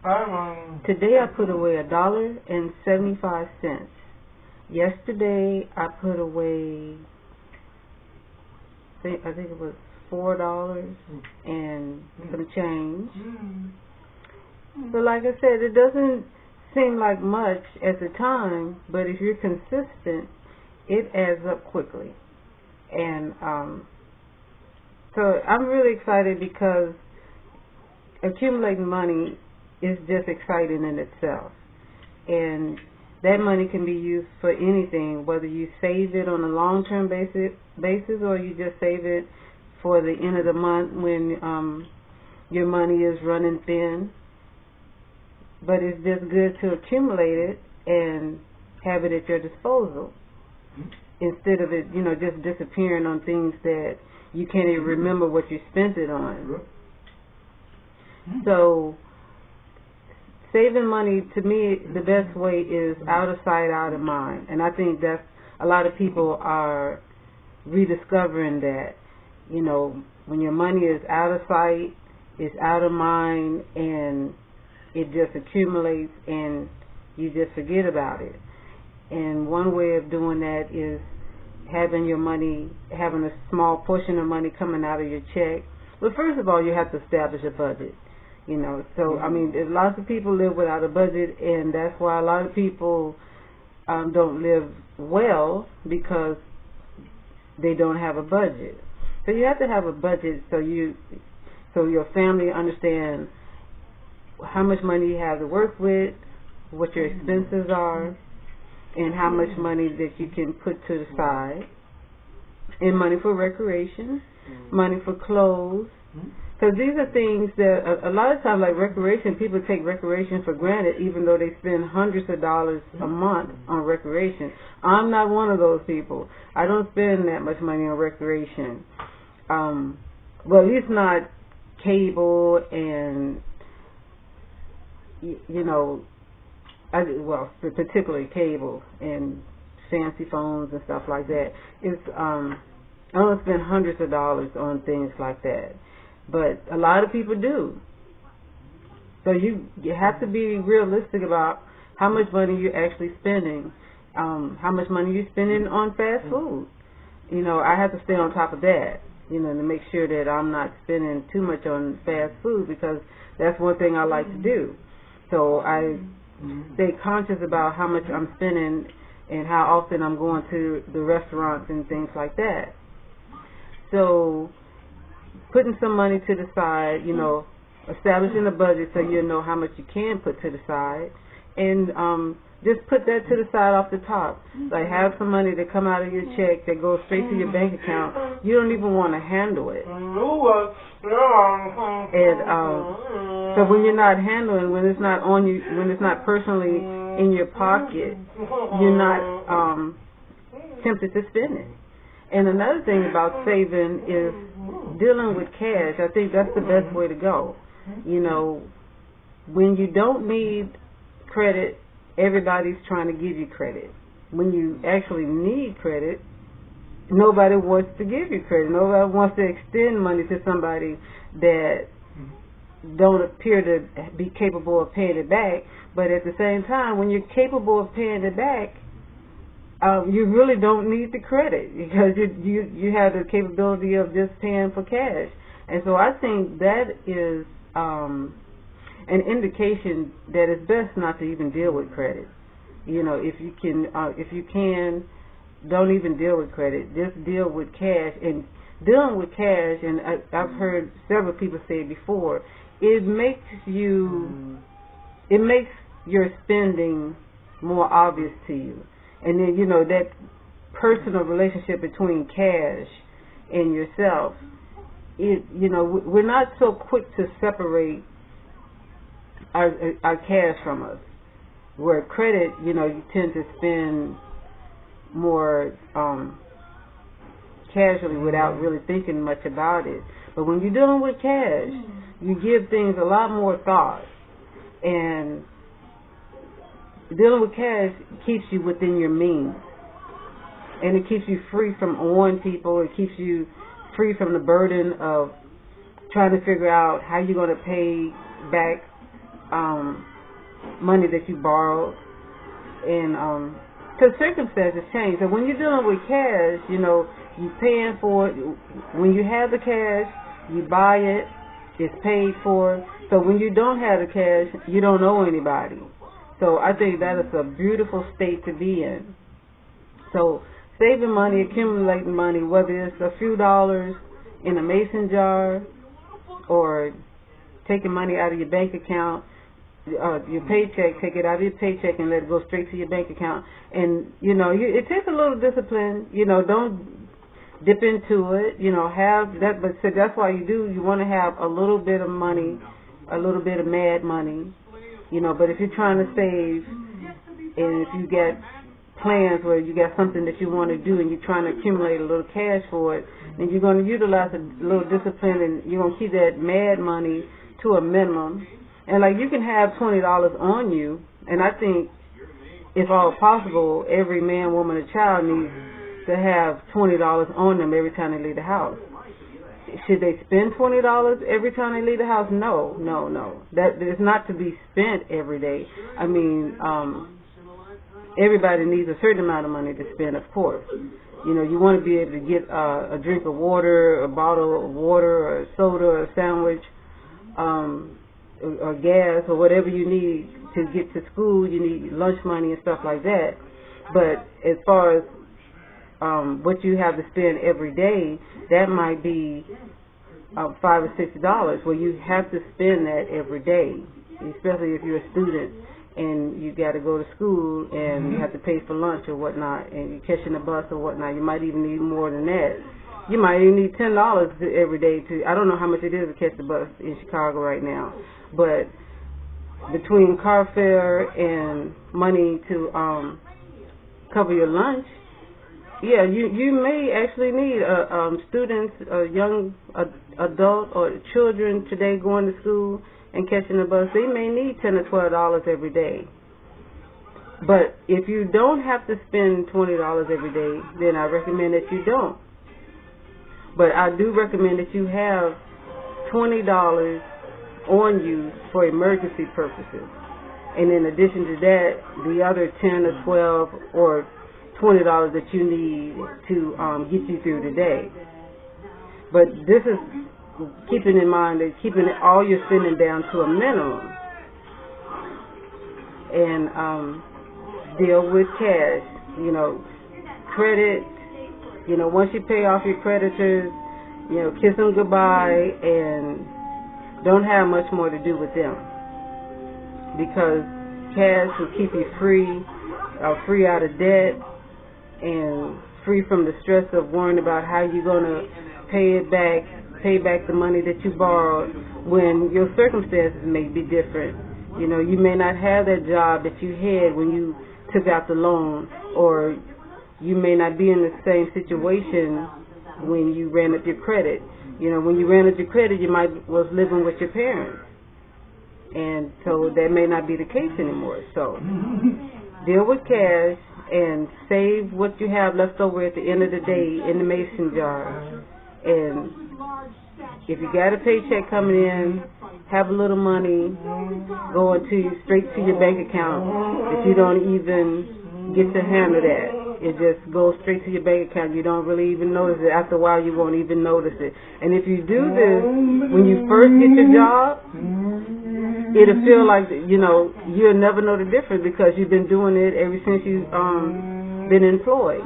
Today I put away $1.75. Yesterday I put away, I think it was $4 and some change. But like I said, it doesn't seem like much at the time, but if you're consistent, it adds up quickly. And so I'm really excited because accumulating money is just exciting in itself. And that money can be used for anything, whether you save it on a long-term basis or you just save it for the end of the month when your money is running thin. But it's just good to accumulate it and have it at your disposal instead of it, just disappearing on things that you can't even remember what you spent it on. So saving money, to me, the best way is out of sight, out of mind. And I think that's a lot of people are rediscovering that. When your money is out of sight, it's out of mind, and it just accumulates and you just forget about it. And one way of doing that is having a small portion of money coming out of your check. But first of all, you have to establish a budget. So lots of people live without a budget, and that's why a lot of people don't live well, because they don't have a budget. So you have to have a budget so your family understands how much money you have to work with, what your expenses are, and how much money that you can put to the side, and money for recreation, money for clothes. Because these are things that a lot of times, like recreation, people take recreation for granted, even though they spend hundreds of dollars a month on recreation. I'm not one of those people. I don't spend that much money on recreation. Well, at least not cable and, particularly cable and fancy phones and stuff like that. I don't spend hundreds of dollars on things like that. But a lot of people do. So you have to be realistic about how much money you're actually spending, how much money you're spending on fast food. I have to stay on top of that, to make sure that I'm not spending too much on fast food, because that's one thing I like to do. So I stay conscious about how much I'm spending and how often I'm going to the restaurants and things like that. So putting some money to the side, establishing a budget so you know how much you can put to the side, and just put that to the side off the top. Like, have some money that come out of your check that goes straight to your bank account. You don't even want to handle it. And so when you're not handling, when it's not on you, when it's not personally in your pocket, you're not tempted to spend it. And another thing about saving is dealing with cash. I think that's the best way to go. When you don't need credit, everybody's trying to give you credit. When you actually need credit, nobody wants to give you credit. Nobody wants to extend money to somebody that don't appear to be capable of paying it back. But at the same time, when you're capable of paying it back, you really don't need the credit, because you have the capability of just paying for cash. And so I think that is an indication that it's best not to even deal with credit. If you can, don't even deal with credit. Just deal with cash. And dealing with cash, and I've heard several people say it before, it makes your spending more obvious to you. And then, that personal relationship between cash and yourself, we're not so quick to separate our cash from us. Where credit, you tend to spend more casually without really thinking much about it. But when you're dealing with cash, you give things a lot more thought. And dealing with cash keeps you within your means, and it keeps you free from owing people. It keeps you free from the burden of trying to figure out how you're going to pay back money that you borrowed, and because circumstances change. So when you're dealing with cash, you're paying for it. When you have the cash, you buy it. It's paid for. So when you don't have the cash, you don't owe anybody. So I think that is a beautiful state to be in. So saving money, accumulating money, whether it's a few dollars in a mason jar or taking money out of your bank account, your paycheck, take it out of your paycheck and let it go straight to your bank account. And, it takes a little discipline. Don't dip into it, have that. But so that's why you want to have a little bit of money, a little bit of mad money, but if you're trying to save and if you get plans where you got something that you want to do and you're trying to accumulate a little cash for it, then you're going to utilize a little discipline and you're going to keep that mad money to a minimum. And you can have $20 on you, and I think if all possible, every man, woman, and child needs to have $20 on them every time they leave the house. Should they spend $20 every time they leave the house? No. That is not to be spent every day. I mean, everybody needs a certain amount of money to spend, of course. You want to be able to get a drink of water, a bottle of water, or a soda, or a sandwich, or gas, or whatever you need to get to school. You need lunch money and stuff like that. But as far as what you have to spend every day, that might be $5 or $6. Well, you have to spend that every day, especially if you're a student and you got to go to school and you have to pay for lunch or whatnot, and you're catching a bus or whatnot. You might even need more than that. You might even need $10 every day to. I don't know how much it is to catch the bus in Chicago right now, but between car fare and money to cover your lunch, yeah, you may actually need students, young adult or children today going to school and catching the bus. They may need $10 or $12 every day. But if you don't have to spend $20 every day, then I recommend that you don't. But I do recommend that you have $20 on you for emergency purposes. And in addition to that, the other $10 or $12 or $20 that you need to get you through the day. But this is keeping in mind that keeping all your spending down to a minimum, and deal with cash. Credit. Once you pay off your creditors, kiss them goodbye and don't have much more to do with them, because cash will keep you free out of debt, and free from the stress of worrying about how you're going to pay back the money that you borrowed when your circumstances may be different. You may not have that job that you had when you took out the loan, or you may not be in the same situation when you ran up your credit. When you ran up your credit, you was living with your parents, and so that may not be the case anymore. So deal with cash and save what you have left over at the end of the day in the mason jar. And if you got a paycheck coming in, have a little money going straight to your bank account. If you don't even get to handle that, it just goes straight to your bank account. You don't really even notice it. After a while, you won't even notice it. And if you do this when you first get your job, it'll feel like, you'll never know the difference, because you've been doing it ever since you've been employed.